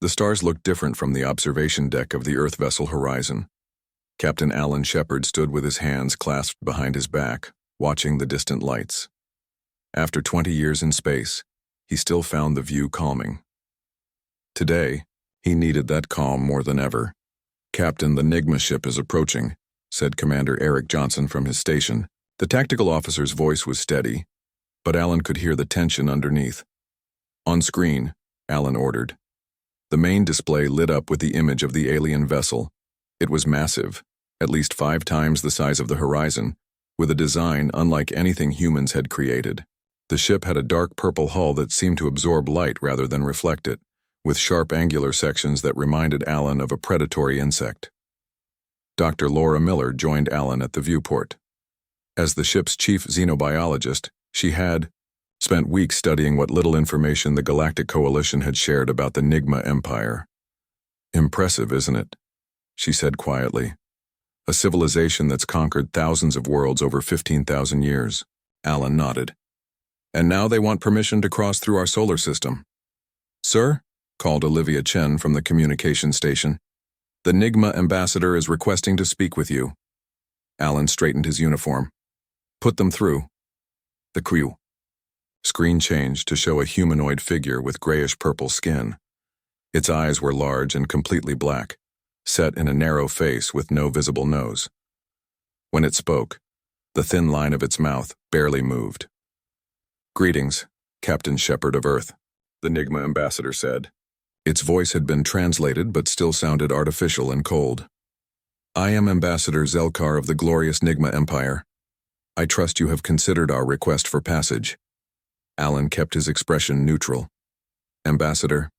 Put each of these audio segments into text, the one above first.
The stars looked different from the observation deck of the Earth vessel Horizon. Captain Alan Shepard stood with his hands clasped behind his back, watching the distant lights. After 20 years in space, he still found the view calming. Today, he needed that calm more than ever. "Captain, the NIGMA ship is approaching," said Commander Eric Johnson from his station. The tactical officer's voice was steady, but Alan could hear the tension underneath. "On screen," Alan ordered. The main display lit up with the image of the alien vessel. It was massive, at least 5 times the size of the Horizon, with a design unlike anything humans had created. The ship had a dark purple hull that seemed to absorb light rather than reflect it, with sharp angular sections that reminded Alan of a predatory insect. Dr. Laura Miller joined Alan at the viewport. As the ship's chief xenobiologist, she had spent weeks studying what little information the Galactic Coalition had shared about the NIGMA Empire. "Impressive, isn't it?" she said quietly. "A civilization that's conquered thousands of worlds over 15,000 years. Alan nodded. "And now they want permission to cross through our solar system." "Sir?" called Olivia Chen from the communication station. "The NIGMA ambassador is requesting to speak with you." Alan straightened his uniform. "Put them through." The crew. Screen changed to show a humanoid figure with grayish-purple skin. Its eyes were large and completely black, set in a narrow face with no visible nose. When it spoke, the thin line of its mouth barely moved. "Greetings, Captain Shepard of Earth," the NIGMA ambassador said. Its voice had been translated but still sounded artificial and cold. "I am Ambassador Zelkar of the glorious NIGMA Empire. I trust you have considered our request for passage." Alan kept his expression neutral. "Ambassador,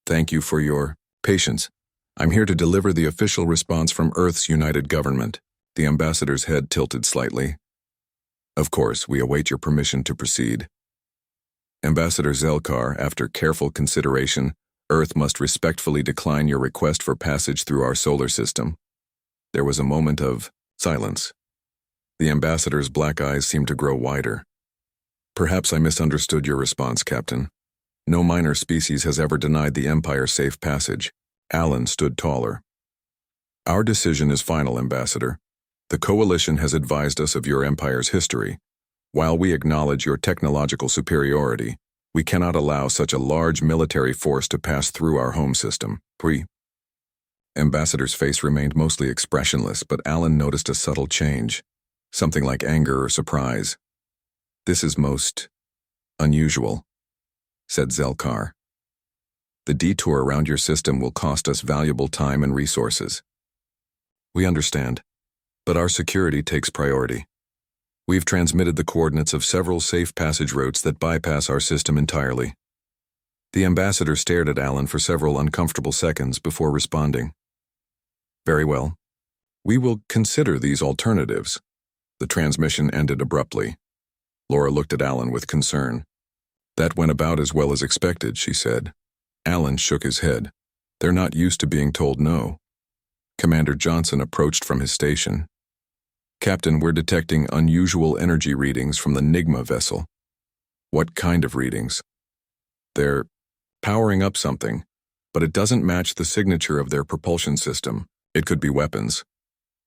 thank you for your patience. I'm here to deliver the official response from Earth's united government." The ambassador's head tilted slightly. "Of course, we await your permission to proceed." "Ambassador Zelkar, after careful consideration, Earth must respectfully decline your request for passage through our solar system." There was a moment of silence. The ambassador's black eyes seemed to grow wider. "Perhaps I misunderstood your response, Captain. No minor species has ever denied the Empire safe passage." Alan stood taller. "Our decision is final, Ambassador. The Coalition has advised us of your Empire's history. While we acknowledge your technological superiority, we cannot allow such a large military force to pass through our home system. Ambassador's face remained mostly expressionless, but Alan noticed a subtle change, something like anger or surprise. "This is most unusual," said Zelkar. "The detour around your system will cost us valuable time and resources." "We understand, but our security takes priority. We've transmitted the coordinates of several safe passage routes that bypass our system entirely." The ambassador stared at Alan for several uncomfortable seconds before responding. "Very well. We will consider these alternatives." The transmission ended abruptly. Laura looked at Alan with concern. "That went about as well as expected," she said. Alan shook his head. "They're not used to being told no." Commander Johnson approached from his station. "Captain, we're detecting unusual energy readings from the NIGMA vessel." "What kind of readings?" "They're powering up something, but it doesn't match the signature of their propulsion system. It could be weapons."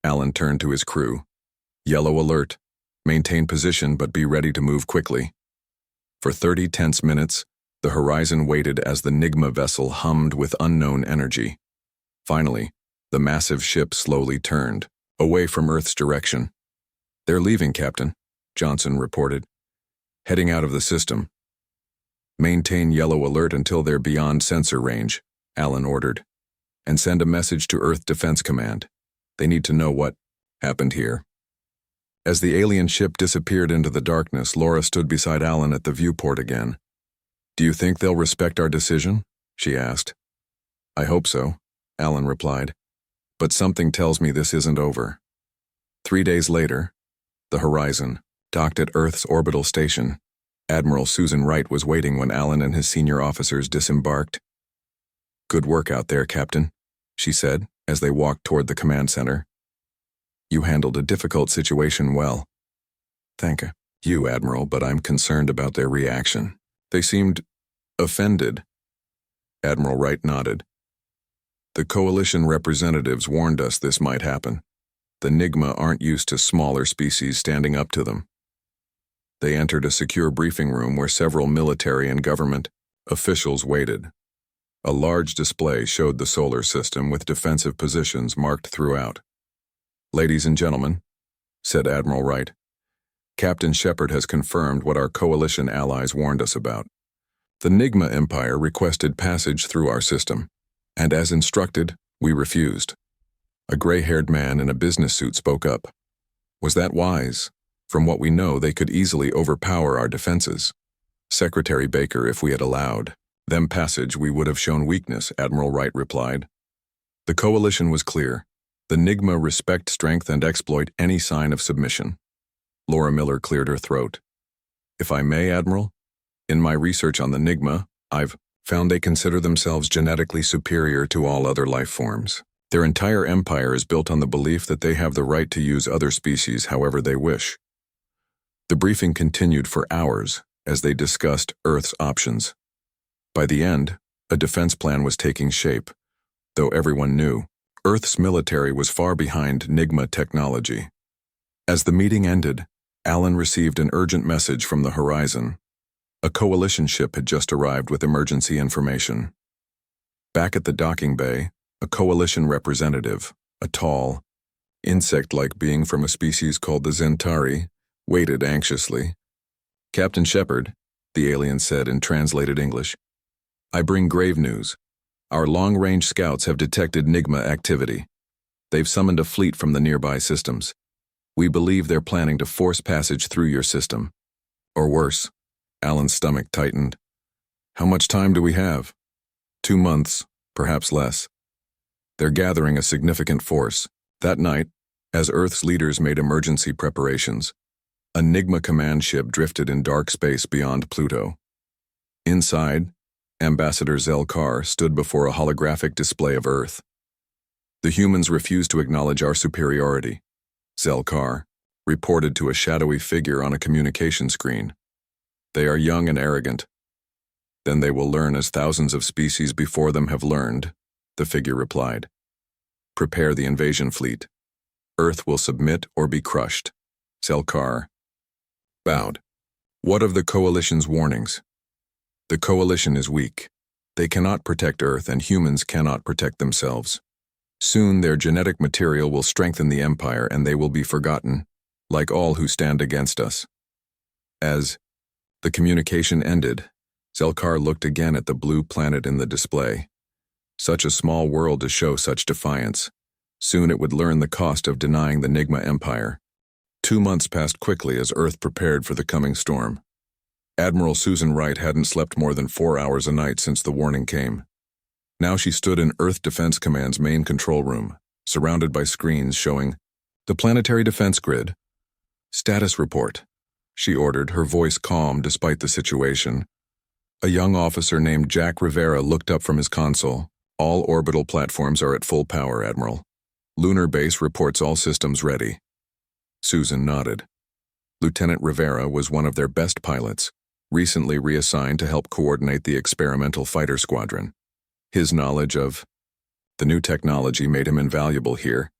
Alan turned to his crew. "Yellow alert. Maintain position but be ready to move quickly." For 30 tense minutes, the Horizon waited as the NIGMA vessel hummed with unknown energy. Finally, the massive ship slowly turned, away from Earth's direction. "They're leaving, Captain," Johnson reported. "Heading out of the system." "Maintain yellow alert until they're beyond sensor range," Alan ordered. "And send a message to Earth Defense Command. They need to know what happened here." As the alien ship disappeared into the darkness, Laura stood beside Alan at the viewport again. "Do you think they'll respect our decision?" she asked. "I hope so," Alan replied. "But something tells me this isn't over." 3 days later, the Horizon docked at Earth's orbital station. Admiral Susan Wright was waiting when Alan and his senior officers disembarked. "Good work out there, Captain," she said as they walked toward the command center. "You handled a difficult situation well." "Thank you, Admiral, but I'm concerned about their reaction. They seemed offended." Admiral Wright nodded. The coalition representatives warned us this might happen. The NIGMA aren't used to smaller species standing up to them. They entered a secure briefing room where several military and government officials waited. A large display showed the solar system with defensive positions marked throughout. "Ladies and gentlemen," said Admiral Wright, "Captain Shepard has confirmed what our coalition allies warned us about. The NIGMA Empire requested passage through our system, and as instructed, we refused." A gray-haired man in a business suit spoke up. "Was that wise? From what we know, they could easily overpower our defenses. Secretary Baker, if we had allowed them passage, we would have shown weakness," Admiral Wright replied. The coalition was clear. The NIGMA respect strength and exploit any sign of submission. Laura Miller cleared her throat. "If I may, Admiral, in my research on the NIGMA, I've found they consider themselves genetically superior to all other life forms. Their entire empire is built on the belief that they have the right to use other species however they wish." The briefing continued for hours as they discussed Earth's options. By the end, a defense plan was taking shape, though everyone knew Earth's military was far behind NIGMA technology. As the meeting ended, Alan received an urgent message from the horizon. A coalition ship had just arrived with emergency information. Back at the docking bay, a coalition representative, a tall, insect-like being from a species called the Zentari, waited anxiously. "Captain Shepard," the alien said in translated English, "I bring grave news. Our long-range scouts have detected NIGMA activity. They've summoned a fleet from the nearby systems. We believe they're planning to force passage through your system. Or worse." Alan's stomach tightened. "How much time do we have?" 2 months, perhaps less. They're gathering a significant force. That night, as Earth's leaders made emergency preparations, a NIGMA command ship drifted in dark space beyond Pluto. Inside, Ambassador Zelkar stood before a holographic display of Earth. "The humans refuse to acknowledge our superiority," Zelkar reported to a shadowy figure on a communication screen. "They are young and arrogant. Then they will learn as thousands of species before them have learned," the figure replied. "Prepare the invasion fleet. Earth will submit or be crushed." Zelkar bowed. "What of the coalition's warnings?" "The coalition is weak. They cannot protect Earth, and humans cannot protect themselves. Soon their genetic material will strengthen the Empire, and they will be forgotten, like all who stand against us." As the communication ended, Zelkar looked again at the blue planet in the display. Such a small world to show such defiance. Soon it would learn the cost of denying the NIGMA Empire. 2 months passed quickly as Earth prepared for the coming storm. Admiral Susan Wright hadn't slept more than 4 hours a night since the warning came. Now she stood in Earth Defense Command's main control room, surrounded by screens showing the planetary defense grid. "Status report," she ordered, her voice calm despite the situation. A young officer named Jack Rivera looked up from his console. "All orbital platforms are at full power, Admiral. Lunar Base reports all systems ready." Susan nodded. Lieutenant Rivera was one of their best pilots, recently reassigned to help coordinate the experimental fighter squadron. His knowledge of the new technology made him invaluable here.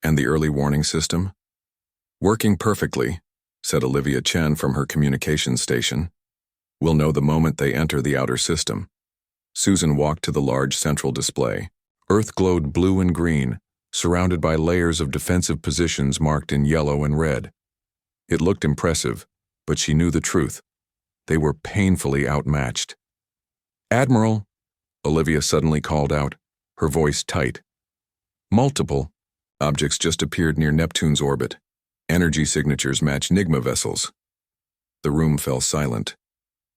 "And the early warning system?" "Working perfectly," said Olivia Chen from her communications station. "We'll know the moment they enter the outer system." Susan walked to the large central display. Earth glowed blue and green, surrounded by layers of defensive positions marked in yellow and red. It looked impressive, but she knew the truth. They were painfully outmatched. "Admiral," Olivia suddenly called out, her voice tight. Multiple objects just appeared near Neptune's orbit. Energy signatures match NIGMA vessels. The room fell silent.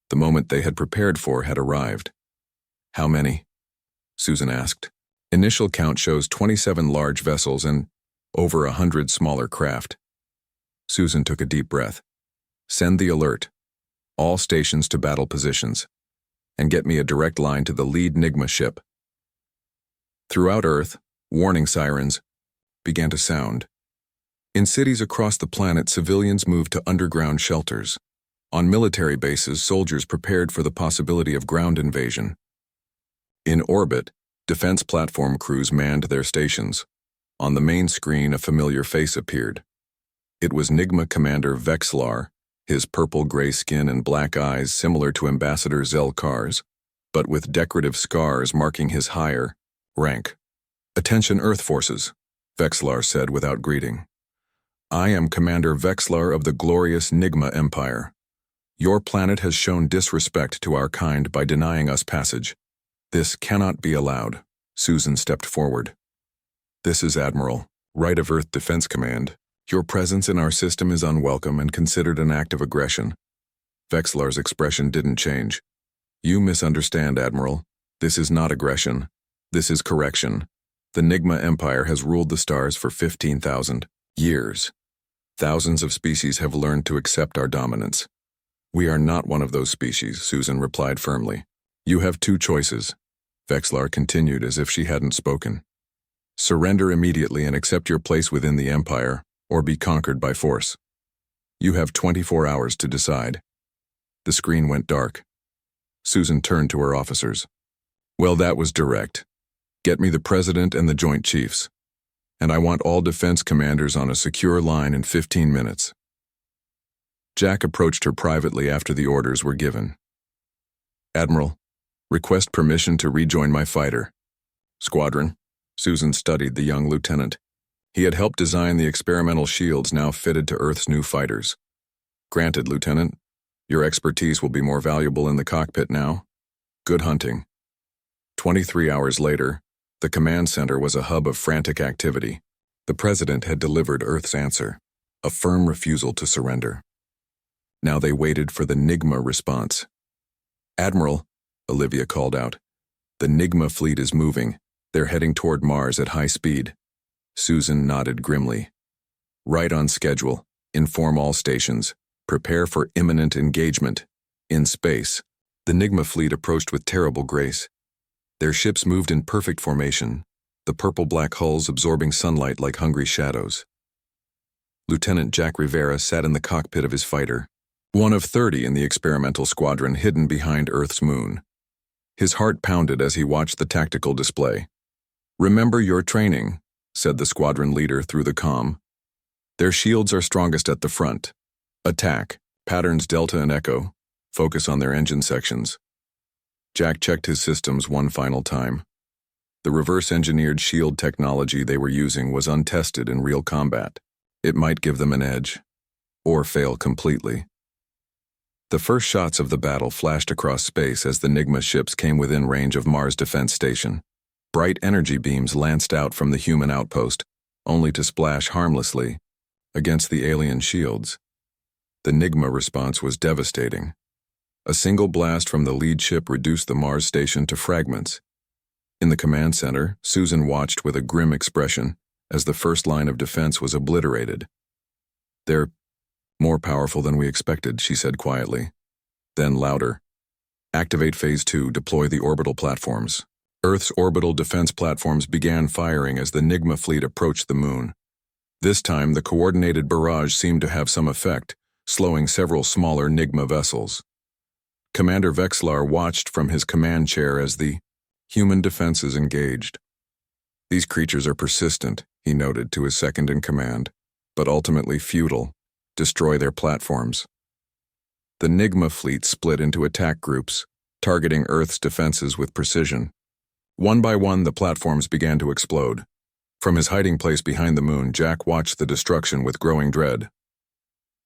The moment they had prepared for had arrived. "How many?" Susan asked. "Initial count shows 27 large vessels and over 100 smaller craft." Susan took a deep breath. "Send the alert. All stations to battle positions. And get me a direct line to the lead NIGMA ship." Throughout Earth, warning sirens began to sound. In cities across the planet, civilians moved to underground shelters. On military bases, soldiers prepared for the possibility of ground invasion. In orbit, Defense platform crews manned their stations. On the main screen, a familiar face appeared. It was NIGMA Commander Vexlar, his purple-gray skin and black eyes similar to Ambassador Zelkar's, but with decorative scars marking his higher rank. "Attention Earth Forces," Vexlar said without greeting. "I am Commander Vexlar of the glorious NIGMA Empire. Your planet has shown disrespect to our kind by denying us passage. This cannot be allowed." Susan stepped forward. "This is Admiral, Right of Earth Defense Command. Your presence in our system is unwelcome and considered an act of aggression." Vexlar's expression didn't change. "You misunderstand, Admiral. This is not aggression. This is correction. The NIGMA Empire has ruled the stars for 15,000 years. Thousands of species have learned to accept our dominance. We are not one of those species," Susan replied firmly. "You have two choices," Vexlar continued as if she hadn't spoken. "Surrender immediately and accept your place within the Empire, or be conquered by force. You have 24 hours to decide." The screen went dark. Susan turned to her officers. "Well, that was direct. Get me the President and the Joint Chiefs. And I want all defense commanders on a secure line in 15 minutes. Jack approached her privately after the orders were given. "Admiral, request permission to rejoin my fighter squadron." Susan studied the young lieutenant. He had helped design the experimental shields now fitted to Earth's new fighters. "Granted, Lieutenant. Your expertise will be more valuable in the cockpit now. Good hunting." 23 hours later, the command center was a hub of frantic activity. The President had delivered Earth's answer, a firm refusal to surrender. Now they waited for the NIGMA response. "Admiral," Olivia called out, "the NIGMA fleet is moving. They're heading toward Mars at high speed." Susan nodded grimly. "Right on schedule. Inform all stations. Prepare for imminent engagement." In space, the NIGMA fleet approached with terrible grace. Their ships moved in perfect formation, the purple-black hulls absorbing sunlight like hungry shadows. Lieutenant Jack Rivera sat in the cockpit of his fighter, one of 30 in the experimental squadron hidden behind Earth's moon. His heart pounded as he watched the tactical display. "Remember your training," said the squadron leader through the comm. "Their shields are strongest at the front. Attack, patterns Delta and Echo. Focus on their engine sections." Jack checked his systems one final time. The reverse-engineered shield technology they were using was untested in real combat. It might give them an edge, or fail completely. The first shots of the battle flashed across space as the NIGMA ships came within range of Mars Defense Station. Bright energy beams lanced out from the human outpost, only to splash harmlessly against the alien shields. The NIGMA response was devastating. A single blast from the lead ship reduced the Mars station to fragments. In the command center, Susan watched with a grim expression as the first line of defense was obliterated. "They're more powerful than we expected," she said quietly. Then louder, "Activate Phase 2, deploy the orbital platforms." Earth's orbital defense platforms began firing as the NIGMA fleet approached the moon. This time, the coordinated barrage seemed to have some effect, slowing several smaller NIGMA vessels. Commander Vexlar watched from his command chair as the human defenses engaged. "These creatures are persistent," he noted to his second-in-command, "but ultimately futile. Destroy their platforms." The NIGMA fleet split into attack groups, targeting Earth's defenses with precision. One by one, the platforms began to explode. From his hiding place behind the moon, Jack watched the destruction with growing dread.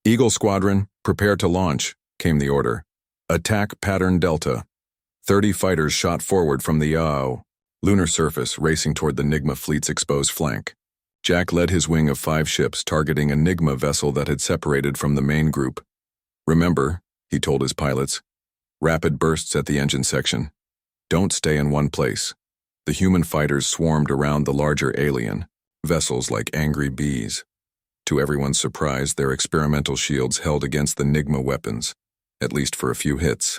"Eagle Squadron, prepare to launch," came the order. "Attack pattern Delta." 30 fighters shot forward from the lunar surface, racing toward the NIGMA fleet's exposed flank. Jack led his wing of 5 ships, targeting a NIGMA vessel that had separated from the main group. "Remember," he told his pilots, "rapid bursts at the engine section. Don't stay in one place." The human fighters swarmed around the larger alien vessels like angry bees. To everyone's surprise, their experimental shields held against the NIGMA weapons, at least for a few hits.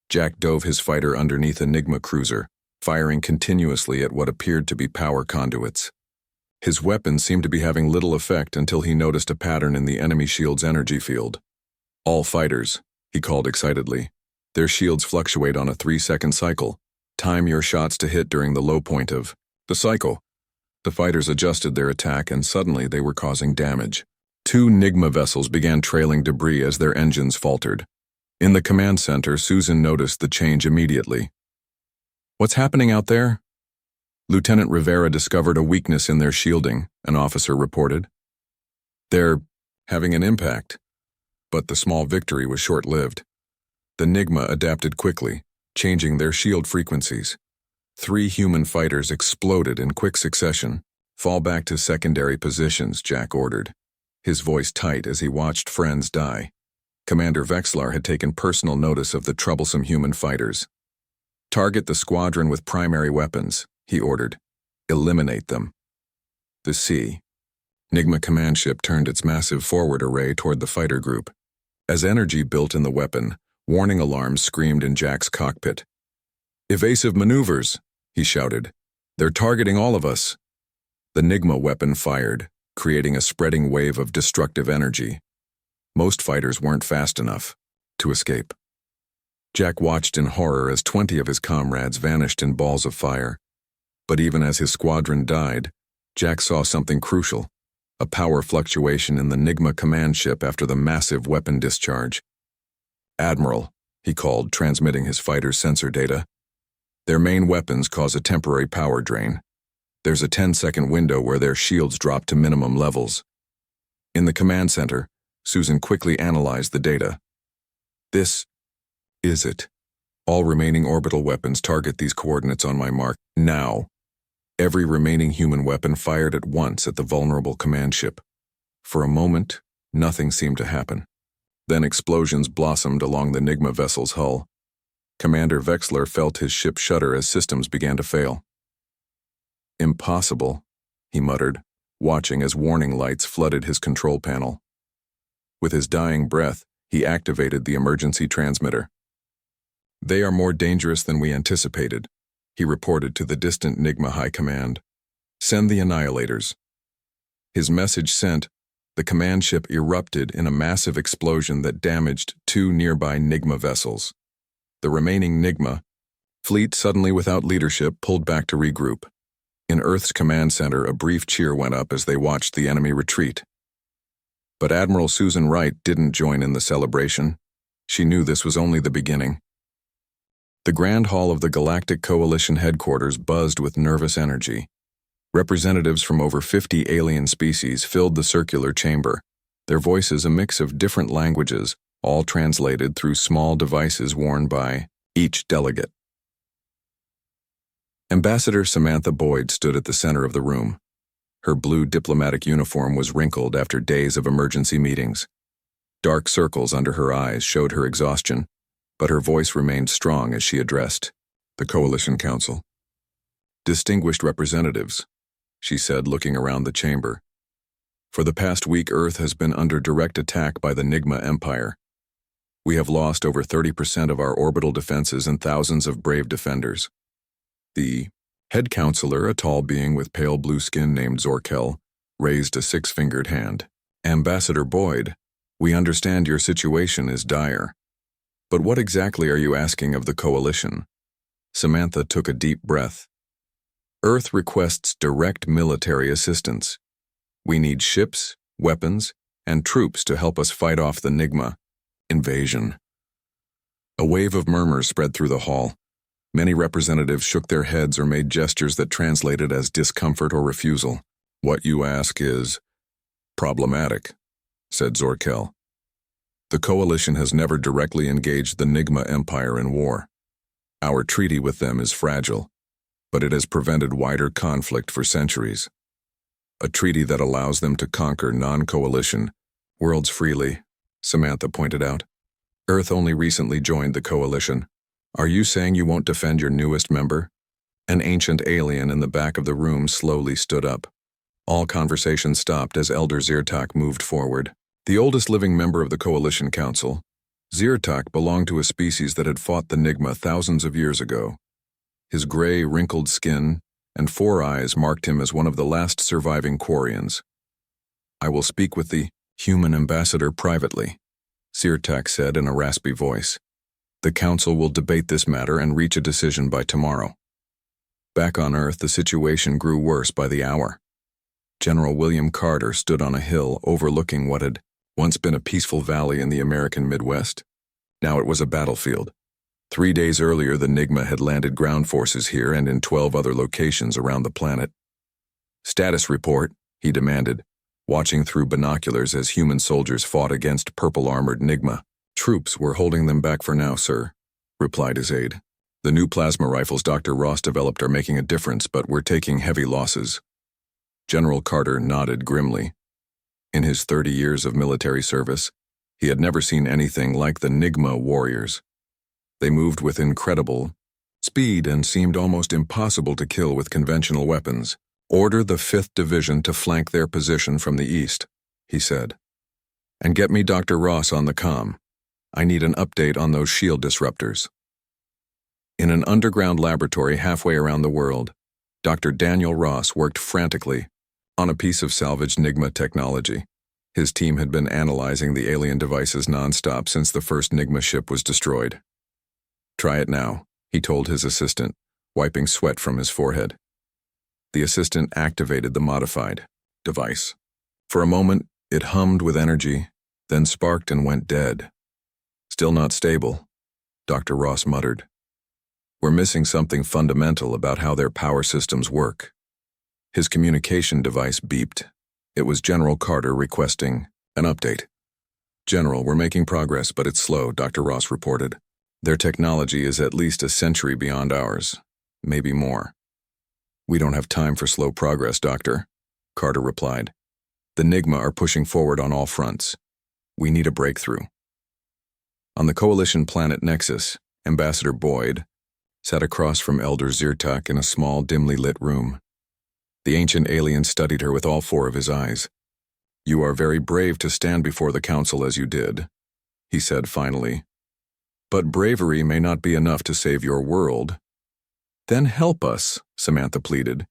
Jack dove his fighter underneath a NIGMA cruiser, firing continuously at what appeared to be power conduits. His weapon seemed to be having little effect until he noticed a pattern in the enemy shield's energy field. "All fighters," he called excitedly. "Their shields fluctuate on a 3-second cycle. Time your shots to hit during the low point of the cycle. The fighters adjusted their attack and suddenly they were causing damage. 2 NIGMA vessels began trailing debris as their engines faltered. In the command center, Susan noticed the change immediately. "What's happening out there?" Lieutenant Rivera discovered a weakness in their shielding, an officer reported. "They're having an impact." But the small victory was short-lived. The NIGMA adapted quickly, changing their shield frequencies. 3 human fighters exploded in quick succession. "Fall back to secondary positions," Jack ordered, his voice tight as he watched friends die. Commander Vexlar had taken personal notice of the troublesome human fighters. "Target the squadron with primary weapons," he ordered. "Eliminate them." The NIGMA command ship turned its massive forward array toward the fighter group. As energy built in the weapon, warning alarms screamed in Jack's cockpit. "Evasive maneuvers," he shouted. "They're targeting all of us." The NIGMA weapon fired, creating a spreading wave of destructive energy. Most fighters weren't fast enough to escape. Jack watched in horror as 20 of his comrades vanished in balls of fire. But even as his squadron died, Jack saw something crucial, a power fluctuation in the NIGMA command ship after the massive weapon discharge. "Admiral," he called, transmitting his fighter's sensor data. "Their main weapons cause a temporary power drain. There's a 10-second window where their shields drop to minimum levels." In the command center, Susan quickly analyzed the data. "This is it. All remaining orbital weapons target these coordinates on my mark now." Every remaining human weapon fired at once at the vulnerable command ship. For a moment, nothing seemed to happen. Then explosions blossomed along the NIGMA vessel's hull. Commander Vexlar felt his ship shudder as systems began to fail. "Impossible," he muttered, watching as warning lights flooded his control panel. With his dying breath, he activated the emergency transmitter. "They are more dangerous than we anticipated," he reported to the distant NIGMA High Command. "Send the annihilators." His message sent, the command ship erupted in a massive explosion that damaged 2 nearby NIGMA vessels. The remaining NIGMA fleet, suddenly without leadership, pulled back to regroup. In Earth's command center, a brief cheer went up as they watched the enemy retreat. But Admiral Susan Wright didn't join in the celebration. She knew this was only the beginning. The Grand Hall of the Galactic Coalition headquarters buzzed with nervous energy. Representatives from over 50 alien species filled the circular chamber, their voices a mix of different languages, all translated through small devices worn by each delegate. Ambassador Samantha Boyd stood at the center of the room. Her blue diplomatic uniform was wrinkled after days of emergency meetings. Dark circles under her eyes showed her exhaustion, but her voice remained strong as she addressed the Coalition Council. "Distinguished representatives," she said, looking around the chamber. "For the past week, Earth has been under direct attack by the NIGMA Empire. We have lost over 30% of our orbital defenses and thousands of brave defenders." The head counselor, a tall being with pale blue skin named Zorkel, raised a 6-fingered hand. "Ambassador Boyd, we understand your situation is dire. But what exactly are you asking of the Coalition?" Samantha took a deep breath. "Earth requests direct military assistance. We need ships, weapons, and troops to help us fight off the NIGMA invasion." A wave of murmurs spread through the hall. Many representatives shook their heads or made gestures that translated as discomfort or refusal. "What you ask is problematic," said Zorkel. "The Coalition has never directly engaged the NIGMA Empire in war. Our treaty with them is fragile, but it has prevented wider conflict for centuries. A treaty that allows them to conquer non-coalition worlds freely," Samantha pointed out. "Earth only recently joined the Coalition. Are you saying you won't defend your newest member?" An ancient alien in the back of the room slowly stood up. All conversation stopped as Elder Zyrtak moved forward. The oldest living member of the Coalition Council, Zyrtak belonged to a species that had fought the NIGMA thousands of years ago. His gray, wrinkled skin and 4 eyes marked him as one of the last surviving Quarians. "I will speak with the human ambassador privately," Zyrtak said in a raspy voice. The council will debate this matter and reach a decision by tomorrow. Back on Earth, the situation grew worse by the hour. General William Carter stood on a hill overlooking what had once been a peaceful valley in the American Midwest. Now it was a battlefield. 3 days earlier, the NIGMA had landed ground forces here and in 12 other locations around the planet. "Status report," he demanded, watching through binoculars as human soldiers fought against purple-armored NIGMA. "Troops were holding them back for now, sir," replied his aide. "The new plasma rifles Dr. Ross developed are making a difference, but we're taking heavy losses." General Carter nodded grimly. In his 30 years of military service, he had never seen anything like the NIGMA warriors. They moved with incredible speed and seemed almost impossible to kill with conventional weapons. "Order the 5th Division to flank their position from the east," he said. "And get me Dr. Ross on the comm. I need an update on those shield disruptors." In an underground laboratory halfway around the world, Dr. Daniel Ross worked frantically on a piece of salvaged NIGMA technology. His team had been analyzing the alien devices nonstop since the first NIGMA ship was destroyed. "Try it now," he told his assistant, wiping sweat from his forehead. The assistant activated the modified device. For a moment, it hummed with energy, then sparked and went dead. "Still not stable," Dr. Ross muttered. "We're missing something fundamental about how their power systems work." His communication device beeped. It was General Carter requesting an update. "General, we're making progress, but it's slow," Dr. Ross reported. "Their technology is at least a century beyond ours, maybe more." "We don't have time for slow progress, Doctor," Carter replied. "The NIGMA are pushing forward on all fronts. We need a breakthrough." On the Coalition planet Nexus, Ambassador Boyd sat across from Elder Zyrtak in a small, dimly lit room. The ancient alien studied her with all 4 of his eyes. "You are very brave to stand before the council as you did," he said finally. "But bravery may not be enough to save your world." "Then help us," Samantha pleaded.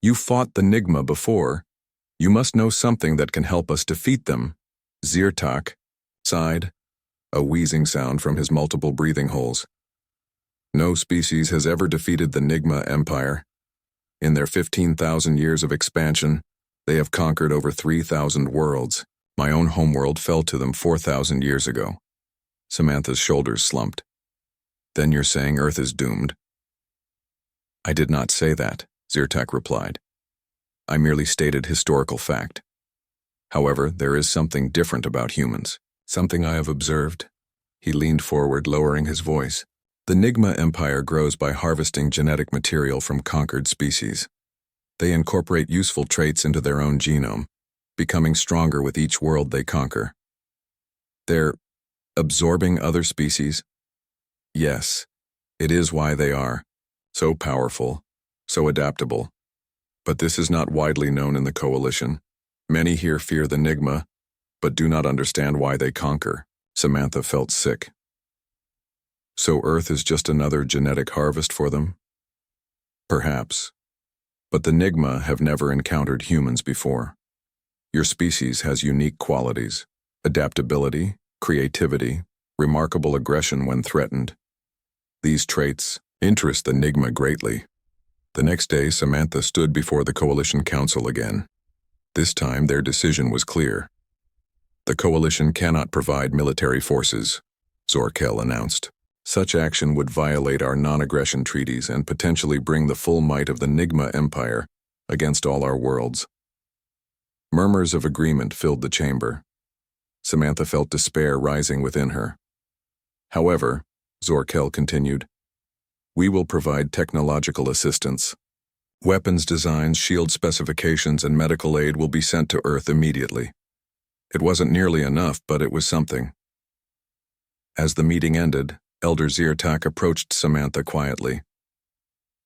"You fought the NIGMA before. You must know something that can help us defeat them." Zyrtak sighed, a wheezing sound from his multiple breathing holes. "No species has ever defeated the NIGMA Empire. In their 15,000 years of expansion, they have conquered over 3,000 worlds. My own homeworld fell to them 4,000 years ago." Samantha's shoulders slumped. "Then you're saying Earth is doomed?" "I did not say that," Zyrtak replied. "I merely stated historical fact. However, there is something different about humans, something I have observed." He leaned forward, lowering his voice. "The NIGMA Empire grows by harvesting genetic material from conquered species. They incorporate useful traits into their own genome, becoming stronger with each world they conquer." "They're absorbing other species?" "Yes, it is why they are so powerful, so adaptable. But this is not widely known in the Coalition. Many here fear the NIGMA, but do not understand why they conquer." Samantha felt sick. "So Earth is just another genetic harvest for them?" "Perhaps. But the NIGMA have never encountered humans before. Your species has unique qualities: adaptability, creativity, remarkable aggression when threatened. These traits interest the NIGMA greatly." The next day, Samantha stood before the Coalition Council again. This time, their decision was clear. "The Coalition cannot provide military forces," Zorkel announced. "Such action would violate our non-aggression treaties and potentially bring the full might of the NIGMA Empire against all our worlds." Murmurs of agreement filled the chamber. Samantha felt despair rising within her. "However," Zorkel continued, "we will provide technological assistance. Weapons designs, shield specifications, and medical aid will be sent to Earth immediately." It wasn't nearly enough, but it was something. As the meeting ended, Elder Zyrtak approached Samantha quietly.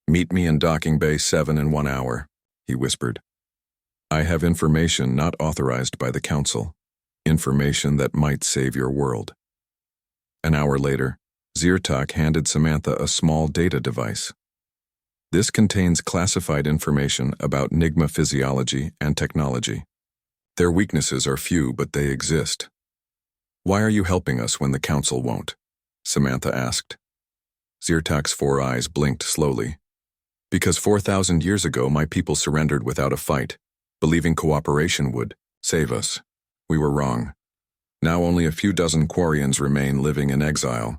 "Meet me in Docking Bay 7 in 1 hour," he whispered. "I have information not authorized by the Council, information that might save your world." An hour later, Zyrtak handed Samantha a small data device. "This contains classified information about NIGMA physiology and technology. Their weaknesses are few, but they exist. Why are you helping us when the Council won't?" Samantha asked. Zyrtak's 4 eyes blinked slowly. Because 4,000 years ago my people surrendered without a fight, believing cooperation would save us. We were wrong. Now only a few dozen Quarians remain living in exile.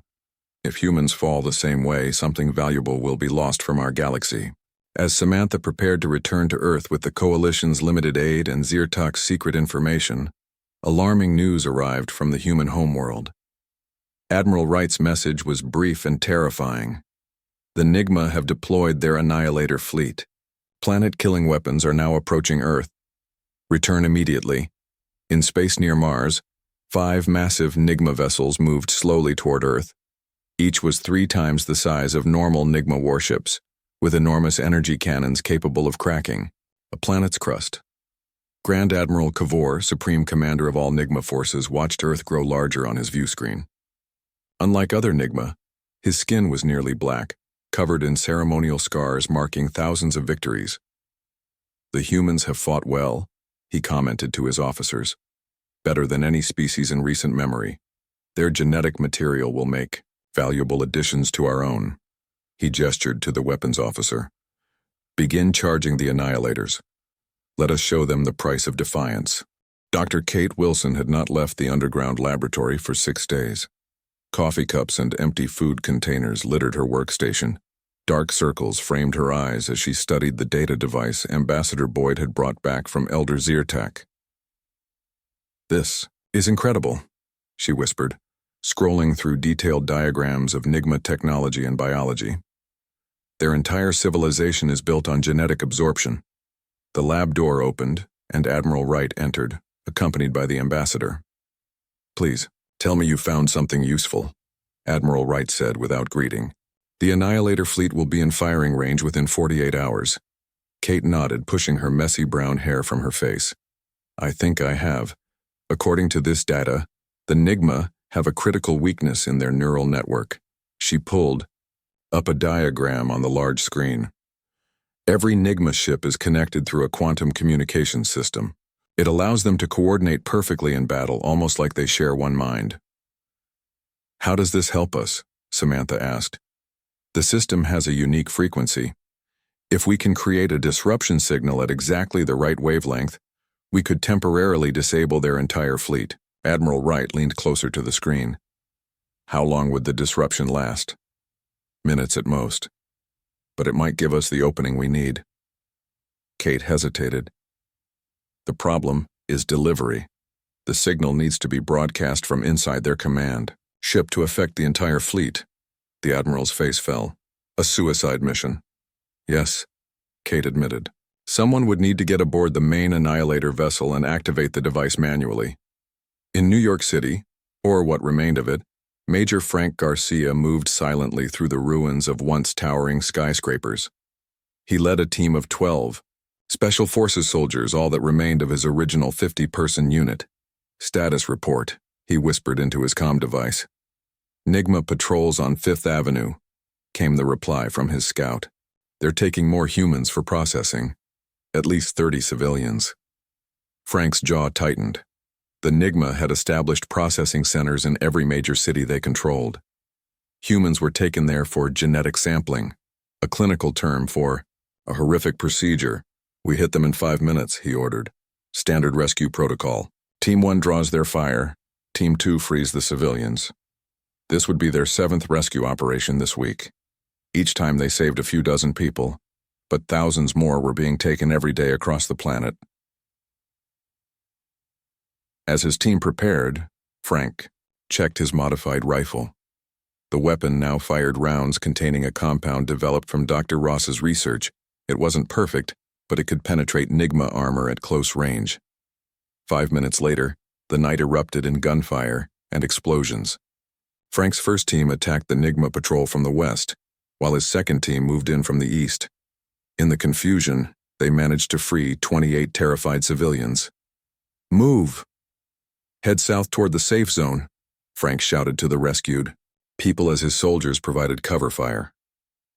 If humans fall the same way, something valuable will be lost from our galaxy. As Samantha prepared to return to Earth with the Coalition's limited aid and Zyrtak's secret information, alarming news arrived from the human homeworld. Admiral Wright's message was brief and terrifying. The NIGMA have deployed their Annihilator fleet. Planet-killing weapons are now approaching Earth. Return immediately. In space near Mars, 5 massive NIGMA vessels moved slowly toward Earth. Each was 3 times the size of normal NIGMA warships, with enormous energy cannons capable of cracking a planet's crust. Grand Admiral Kavor, Supreme Commander of all NIGMA forces, watched Earth grow larger on his view screen. Unlike other NIGMA, his skin was nearly black, covered in ceremonial scars marking thousands of victories. The humans have fought well, he commented to his officers. Better than any species in recent memory. Their genetic material will make valuable additions to our own. He gestured to the weapons officer. Begin charging the Annihilators. Let us show them the price of defiance. Dr. Kate Wilson had not left the underground laboratory for 6 days. Coffee cups and empty food containers littered her workstation. Dark circles framed her eyes as she studied the data device Ambassador Boyd had brought back from Elder Zyrtak. This is incredible, she whispered, scrolling through detailed diagrams of NIGMA technology and biology. Their entire civilization is built on genetic absorption. The lab door opened, and Admiral Wright entered, accompanied by the ambassador. Please, tell me you found something useful, Admiral Wright said without greeting. The Annihilator fleet will be in firing range within 48 hours. Kate nodded, pushing her messy brown hair from her face. I think I have. According to this data, the NIGMA have a critical weakness in their neural network. She pulled up a diagram on the large screen. Every NIGMA ship is connected through a quantum communication system. It allows them to coordinate perfectly in battle, almost like they share one mind. How does this help us? Samantha asked. The system has a unique frequency. If we can create a disruption signal at exactly the right wavelength, we could temporarily disable their entire fleet. Admiral Wright leaned closer to the screen. How long would the disruption last? Minutes at most. But it might give us the opening we need. Kate hesitated. The problem is delivery. The signal needs to be broadcast from inside their command ship to affect the entire fleet. The Admiral's face fell. A suicide mission. Yes, Kate admitted. Someone would need to get aboard the main Annihilator vessel and activate the device manually. In New York City, or what remained of it, Major Frank Garcia moved silently through the ruins of once towering skyscrapers. He led a team of 12 Special Forces soldiers, all that remained of his original 50-person unit. Status report, he whispered into his comm device. NIGMA patrols on 5th Avenue, came the reply from his scout. They're taking more humans for processing. At least 30 civilians. Frank's jaw tightened. The NIGMA had established processing centers in every major city they controlled. Humans were taken there for genetic sampling, a clinical term for a horrific procedure. We hit them in 5 minutes, he ordered. Standard rescue protocol. Team 1 draws their fire. Team 2 frees the civilians. This would be their 7th rescue operation this week. Each time they saved a few dozen people, but thousands more were being taken every day across the planet. As his team prepared, Frank checked his modified rifle. The weapon now fired rounds containing a compound developed from Dr. Ross's research. It wasn't perfect, but it could penetrate NIGMA armor at close range. 5 minutes later, the night erupted in gunfire and explosions. Frank's first team attacked the NIGMA patrol from the west, while his second team moved in from the east. In the confusion, they managed to free 28 terrified civilians. Move! Head south toward the safe zone, Frank shouted to the rescued. People as his soldiers provided cover fire.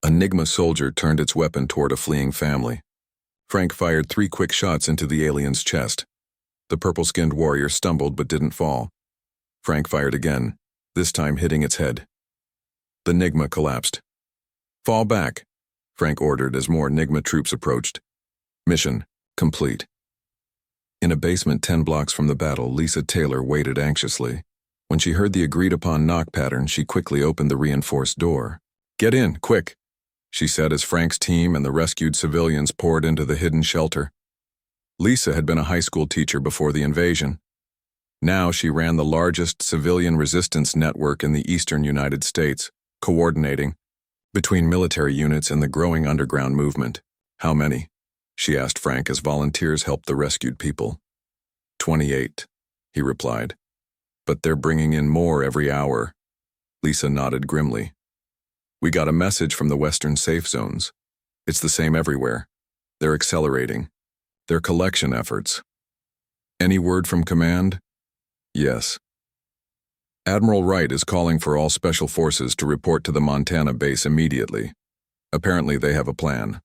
A NIGMA soldier turned its weapon toward a fleeing family. Frank fired 3 quick shots into the alien's chest. The purple-skinned warrior stumbled but didn't fall. Frank fired again, this time hitting its head. The NIGMA collapsed. "Fall back," Frank ordered as more NIGMA troops approached. Mission complete. In a basement 10 blocks from the battle, Lisa Taylor waited anxiously. When she heard the agreed-upon knock pattern, she quickly opened the reinforced door. "Get in, quick," she said as Frank's team and the rescued civilians poured into the hidden shelter. Lisa had been a high school teacher before the invasion. Now she ran the largest civilian resistance network in the eastern United States, coordinating between military units and the growing underground movement. "How many?" she asked Frank as volunteers helped the rescued people. 28, he replied. "But they're bringing in more every hour." Lisa nodded grimly. "We got a message from the western safe zones. It's the same everywhere. They're accelerating their collection efforts." "Any word from command?" "Yes. Admiral Wright is calling for all special forces to report to the Montana base immediately. Apparently they have a plan."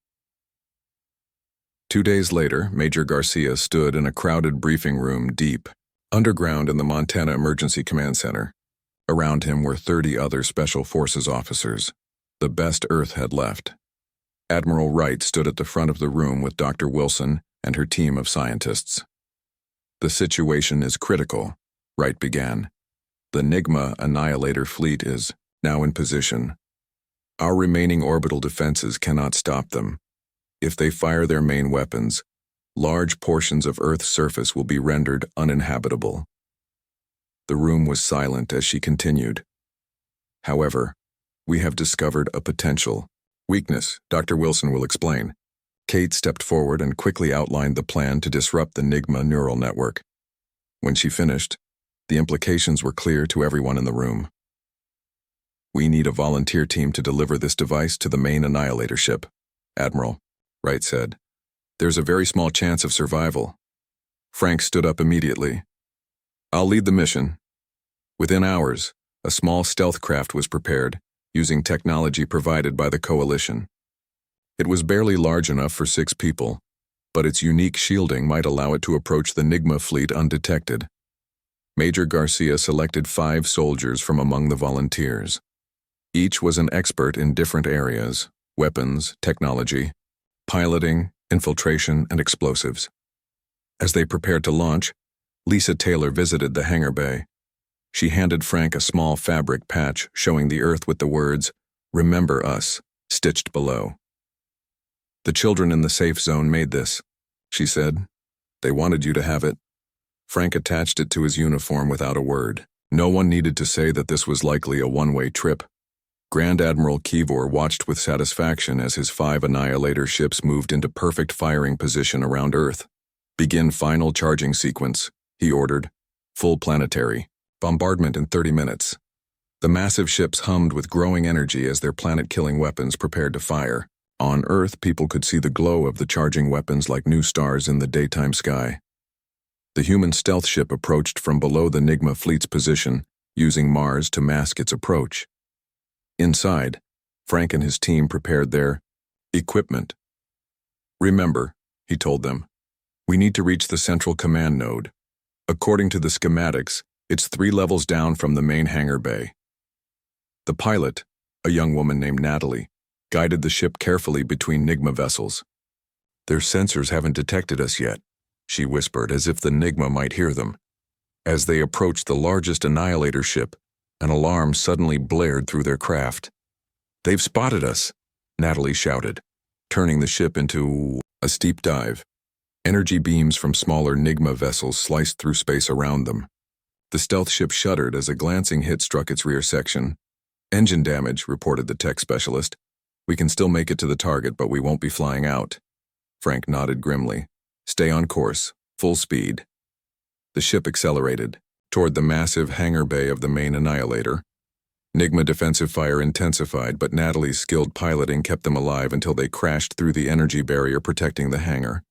2 days later, Major Garcia stood in a crowded briefing room deep underground in the Montana Emergency Command Center. Around him were 30 other Special Forces officers. The best Earth had left. Admiral Wright stood at the front of the room with Dr. Wilson and her team of scientists. "The situation is critical," Wright began. "The NIGMA Annihilator fleet is now in position. Our remaining orbital defenses cannot stop them. If they fire their main weapons, large portions of Earth's surface will be rendered uninhabitable." The room was silent as she continued. "However, we have discovered a potential weakness. Dr. Wilson will explain." Kate stepped forward and quickly outlined the plan to disrupt the NIGMA neural network. When she finished, the implications were clear to everyone in the room. "We need a volunteer team to deliver this device to the main Annihilator ship, Admiral," Wright said. "There's a very small chance of survival." Frank stood up immediately. "I'll lead the mission." Within hours, a small stealth craft was prepared, using technology provided by the Coalition. It was barely large enough for 6 people, but its unique shielding might allow it to approach the NIGMA fleet undetected. Major Garcia selected 5 soldiers from among the volunteers. Each was an expert in different areas: weapons, technology, piloting, infiltration, and explosives. As they prepared to launch, Lisa Taylor visited the hangar bay. She handed Frank a small fabric patch showing the Earth with the words, "Remember us," stitched below. "The children in the safe zone made this," she said. "They wanted you to have it." Frank attached it to his uniform without a word. No one needed to say that this was likely a one-way trip. Grand Admiral Kivor watched with satisfaction as his 5 Annihilator ships moved into perfect firing position around Earth. "Begin final charging sequence," he ordered. "Full planetary bombardment in 30 minutes." The massive ships hummed with growing energy as their planet-killing weapons prepared to fire. On Earth, people could see the glow of the charging weapons like new stars in the daytime sky. The human stealth ship approached from below the NIGMA fleet's position, using Mars to mask its approach. Inside, Frank and his team prepared their equipment. "Remember," he told them, "we need to reach the central command node. According to the schematics, it's 3 levels down from the main hangar bay." The pilot, a young woman named Natalie, guided the ship carefully between NIGMA vessels. "Their sensors haven't detected us yet," she whispered as if the NIGMA might hear them. As they approached the largest Annihilator ship, an alarm suddenly blared through their craft. "They've spotted us," Natalie shouted, turning the ship into a steep dive. Energy beams from smaller NIGMA vessels sliced through space around them. The stealth ship shuddered as a glancing hit struck its rear section. "Engine damage," reported the tech specialist. "We can still make it to the target, but we won't be flying out." Frank nodded grimly. "Stay on course, full speed." The ship accelerated toward the massive hangar bay of the main Annihilator. NIGMA defensive fire intensified, but Natalie's skilled piloting kept them alive until they crashed through the energy barrier protecting the hangar.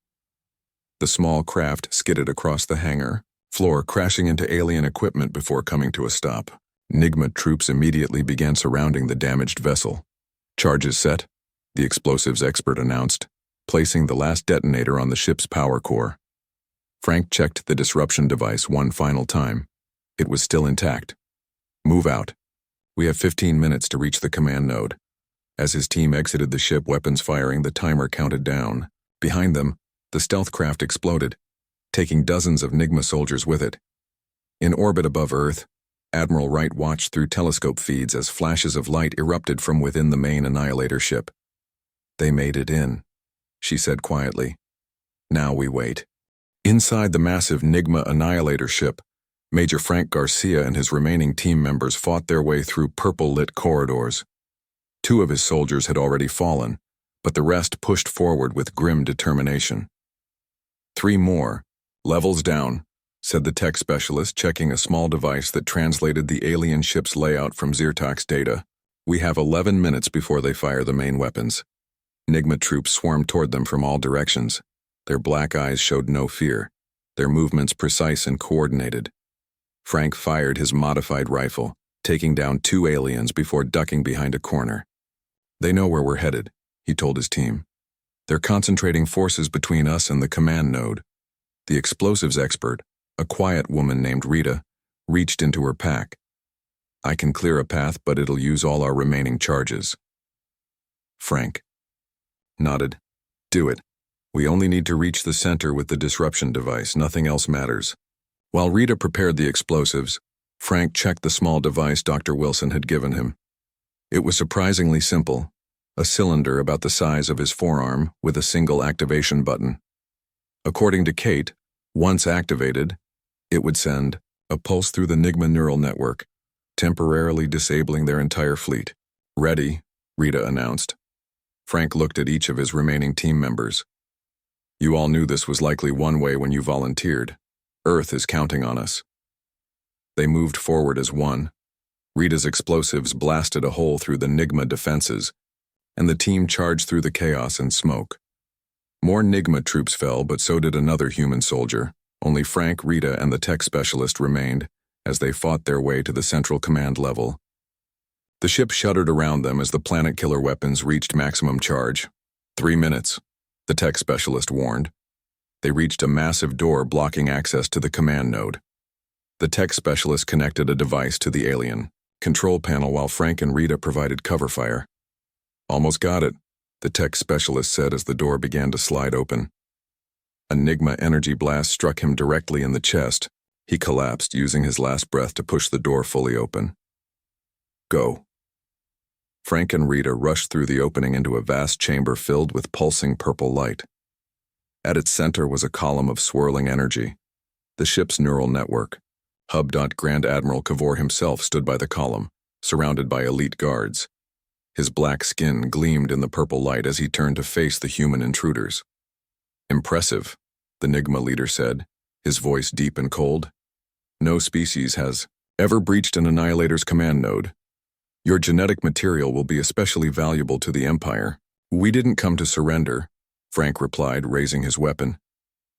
The small craft skidded across the hangar floor, crashing into alien equipment before coming to a stop. NIGMA troops immediately began surrounding the damaged vessel. "Charges set," the explosives expert announced, placing the last detonator on the ship's power core. Frank checked the disruption device one final time. It was still intact. "Move out." We have 15 minutes to reach the command node. As his team exited the ship, weapons firing, the timer counted down. Behind them, the stealth craft exploded, taking dozens of NIGMA soldiers with it. In orbit above Earth, Admiral Wright watched through telescope feeds as flashes of light erupted from within the main Annihilator ship. "They made it in," she said quietly. "Now we wait." Inside the massive NIGMA Annihilator ship, Major Frank Garcia and his remaining team members fought their way through purple-lit corridors. 2 of his soldiers had already fallen, but the rest pushed forward with grim determination. 3 more, levels down, said the tech specialist, checking a small device that translated the alien ship's layout from Zyrtak's data. "We have 11 minutes before they fire the main weapons." NIGMA troops swarmed toward them from all directions. Their black eyes showed no fear, their movements precise and coordinated. Frank fired his modified rifle, taking down 2 aliens before ducking behind a corner. "They know where we're headed," he told his team. "They're concentrating forces between us and the command node." The explosives expert, a quiet woman named Rita, reached into her pack. "I can clear a path, but it'll use all our remaining charges." Frank nodded. "Do it. We only need to reach the center with the disruption device. Nothing else matters." While Rita prepared the explosives, Frank checked the small device Dr. Wilson had given him. It was surprisingly simple, a cylinder about the size of his forearm with a single activation button. According to Kate, once activated, it would send a pulse through the NIGMA neural network, temporarily disabling their entire fleet. "Ready," Rita announced. Frank looked at each of his remaining team members. "You all knew this was likely one way when you volunteered. Earth is counting on us." They moved forward as one. Rita's explosives blasted a hole through the NIGMA defenses, and the team charged through the chaos and smoke. More NIGMA troops fell, but so did another human soldier. Only Frank, Rita, and the tech specialist remained as they fought their way to the central command level. The ship shuddered around them as the planet-killer weapons reached maximum charge. 3 minutes, the tech specialist warned. They reached a massive door blocking access to the command node. The tech specialist connected a device to the alien control panel while Frank and Rita provided cover fire. "Almost got it," the tech specialist said as the door began to slide open. A NIGMA energy blast struck him directly in the chest. He collapsed, using his last breath to push the door fully open. "Go." Frank and Rita rushed through the opening into a vast chamber filled with pulsing purple light. At its center was a column of swirling energy, the ship's neural network. Hub. Grand Admiral Kavor himself stood by the column, surrounded by elite guards. His black skin gleamed in the purple light as he turned to face the human intruders. "Impressive," the NIGMA leader said, his voice deep and cold. "No species has ever breached an Annihilator's command node. Your genetic material will be especially valuable to the Empire." "We didn't come to surrender," Frank replied, raising his weapon.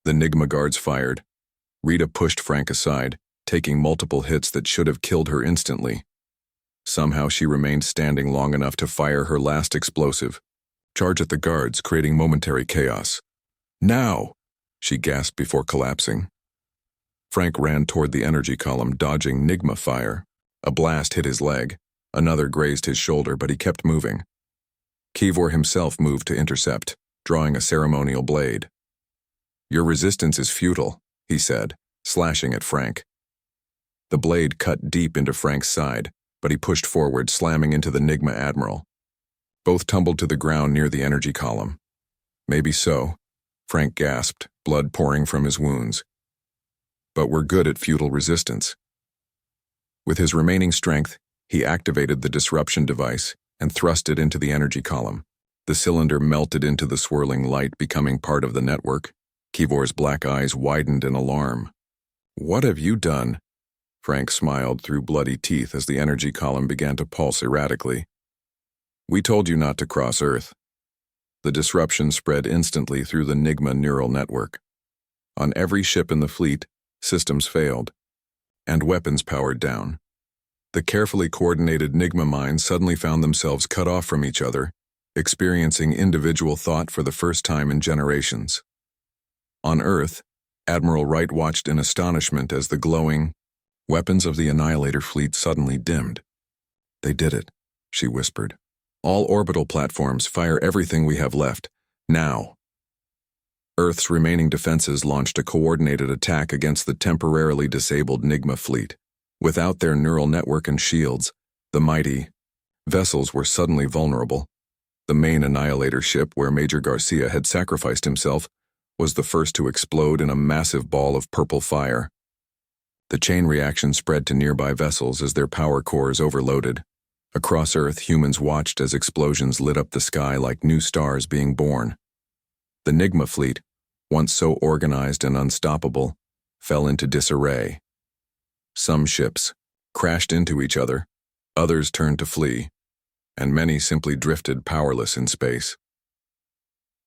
The NIGMA guards fired. Rita pushed Frank aside, taking multiple hits that should have killed her instantly. Somehow she remained standing long enough to fire her last explosive, charge at the guards, creating momentary chaos. "Now!" she gasped before collapsing. Frank ran toward the energy column, dodging NIGMA fire. A blast hit his leg. Another grazed his shoulder, but he kept moving. Kavor himself moved to intercept, drawing a ceremonial blade. "Your resistance is futile," he said, slashing at Frank. The blade cut deep into Frank's side, but he pushed forward, slamming into the NIGMA admiral. Both tumbled to the ground near the energy column. "Maybe so," Frank gasped, blood pouring from his wounds. "But we're good at futile resistance." With his remaining strength, he activated the disruption device and thrust it into the energy column. The cylinder melted into the swirling light, becoming part of the network. Kavor's black eyes widened in alarm. "What have you done?" Frank smiled through bloody teeth as the energy column began to pulse erratically. "We told you not to cross Earth." The disruption spread instantly through the NIGMA neural network. On every ship in the fleet, systems failed, and weapons powered down. The carefully coordinated NIGMA minds suddenly found themselves cut off from each other, experiencing individual thought for the first time in generations. On Earth, Admiral Wright watched in astonishment as the glowing weapons of the Annihilator fleet suddenly dimmed. They did it, she whispered. All orbital platforms, fire everything we have left, now. Earth's remaining defenses launched a coordinated attack against the temporarily disabled NIGMA fleet. Without their neural network and shields, the mighty vessels were suddenly vulnerable. The main Annihilator ship, where Major Garcia had sacrificed himself, was the first to explode in a massive ball of purple fire. The chain reaction spread to nearby vessels as their power cores overloaded. Across Earth, humans watched as explosions lit up the sky like new stars being born. The NIGMA fleet, once so organized and unstoppable, fell into disarray. Some ships crashed into each other, others turned to flee, and many simply drifted powerless in space.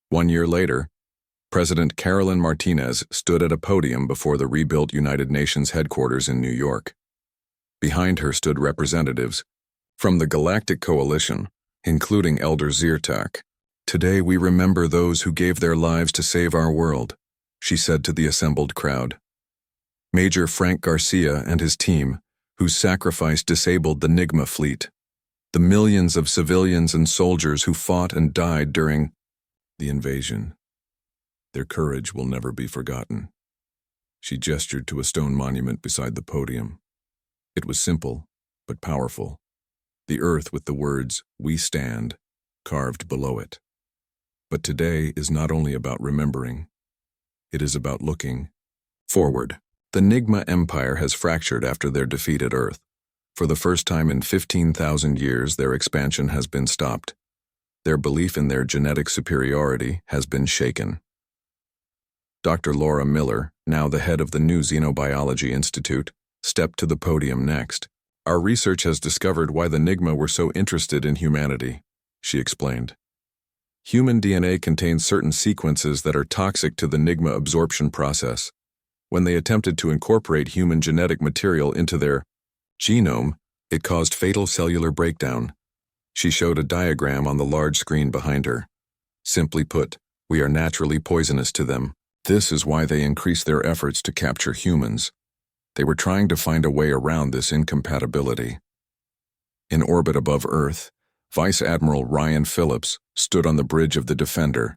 1 year later, President Carolyn Martinez stood at a podium before the rebuilt United Nations headquarters in New York. Behind her stood representatives from the Galactic Coalition, including Elder Zyrtak. Today we remember those who gave their lives to save our world, she said to the assembled crowd. Major Frank Garcia and his team, whose sacrifice disabled the NIGMA fleet. The millions of civilians and soldiers who fought and died during the invasion. Their courage will never be forgotten. She gestured to a stone monument beside the podium. It was simple, but powerful. The earth with the words, "We stand," carved below it. But today is not only about remembering. It is about looking forward. The NIGMA Empire has fractured after their defeat at Earth. For the first time in 15,000 years, their expansion has been stopped. Their belief in their genetic superiority has been shaken. Dr. Laura Miller, now the head of the new Xenobiology Institute, stepped to the podium next. Our research has discovered why the NIGMA were so interested in humanity, she explained. Human DNA contains certain sequences that are toxic to the NIGMA absorption process. When they attempted to incorporate human genetic material into their genome, it caused fatal cellular breakdown. She showed a diagram on the large screen behind her. Simply put, we are naturally poisonous to them. This is why they increased their efforts to capture humans. They were trying to find a way around this incompatibility. In orbit above Earth, Vice Admiral Ryan Phillips stood on the bridge of the Defender,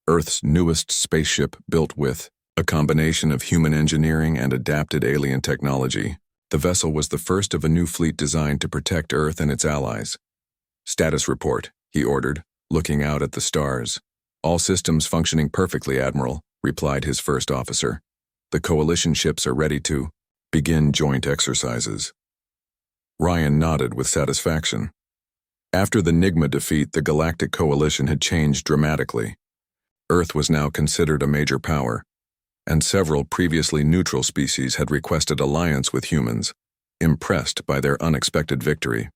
Earth's newest spaceship built with a combination of human engineering and adapted alien technology. The vessel was the first of a new fleet designed to protect Earth and its allies. Status report, he ordered, looking out at the stars. All systems functioning perfectly, Admiral, replied his first officer. The coalition ships are ready to begin joint exercises. Ryan nodded with satisfaction. After the NIGMA defeat, the Galactic Coalition had changed dramatically. Earth was now considered a major power, and several previously neutral species had requested alliance with humans, impressed by their unexpected victory.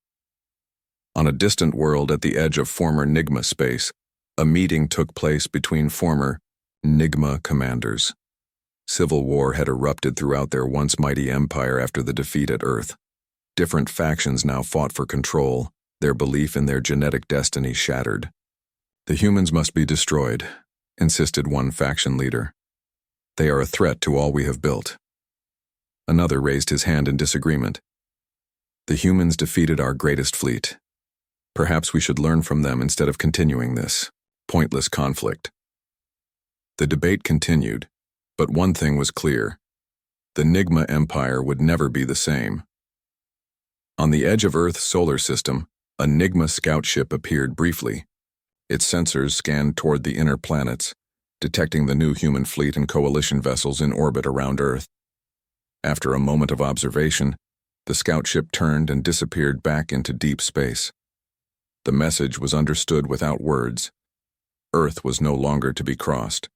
On a distant world at the edge of former NIGMA space, a meeting took place between former NIGMA commanders. Civil war had erupted throughout their once mighty empire after the defeat at Earth. Different factions now fought for control, their belief in their genetic destiny shattered. The humans must be destroyed, insisted one faction leader. They are a threat to all we have built. Another raised his hand in disagreement. The humans defeated our greatest fleet. Perhaps we should learn from them instead of continuing this pointless conflict. The debate continued, but one thing was clear. The NIGMA Empire would never be the same. On the edge of Earth's solar system, a NIGMA scout ship appeared briefly. Its sensors scanned toward the inner planets, detecting the new human fleet and coalition vessels in orbit around Earth. After a moment of observation, the scout ship turned and disappeared back into deep space. The message was understood without words. Earth was no longer to be crossed.